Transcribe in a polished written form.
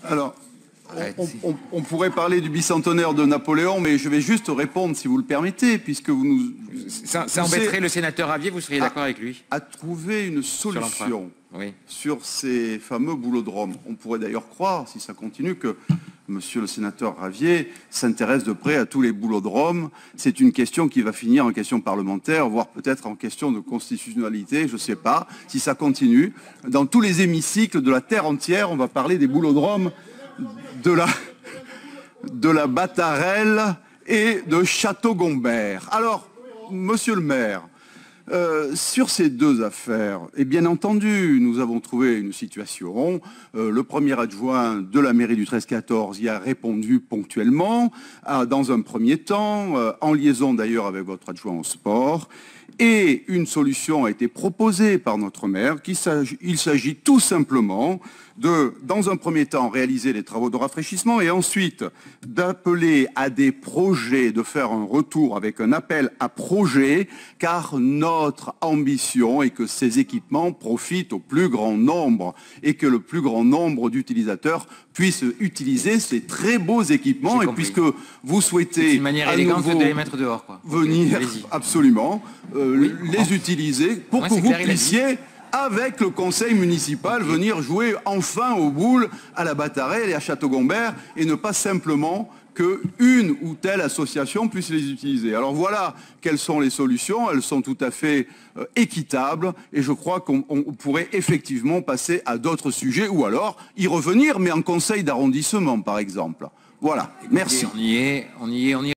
Alors, on pourrait parler du bicentenaire de Napoléon, mais je vais juste répondre, si vous le permettez, puisque vous nous... Ça embêterait le sénateur Ravier, vous seriez d'accord avec lui? À trouver une solution sur ces fameux boulodromes. On pourrait d'ailleurs croire, si ça continue, que Monsieur le sénateur Ravier s'intéresse de près à tous les boulodromes. C'est une question qui va finir en question parlementaire, voire peut-être en question de constitutionnalité, je ne sais pas. Si ça continue, dans tous les hémicycles de la terre entière, on va parler des boulodromes de la Batarelle et de Château-Gombert. Alors, monsieur le maire, sur ces deux affaires, et bien entendu, nous avons trouvé une situation. Le premier adjoint de la mairie du 13-14 y a répondu ponctuellement, dans un premier temps, en liaison d'ailleurs avec votre adjoint au sport. Et une solution a été proposée par notre maire, il s'agit tout simplement de, dans un premier temps, réaliser les travaux de rafraîchissement et ensuite d'appeler à des projets, de faire un retour avec un appel à projets, car notre ambition est que ces équipements profitent au plus grand nombre et que le plus grand nombre d'utilisateurs puissent utiliser ces très beaux équipements. Et puisque vous souhaitez une manière élégante de les mettre dehors, quoi. Venir, absolument, les utiliser pour que vous puissiez, avec le conseil municipal, venir jouer enfin aux boules à la Batarelle et à Château-Gombert et ne pas simplement qu'une ou telle association puisse les utiliser. Alors voilà quelles sont les solutions, elles sont tout à fait équitables et je crois qu'on pourrait effectivement passer à d'autres sujets ou alors y revenir, mais en conseil d'arrondissement par exemple. Voilà, merci. On y est.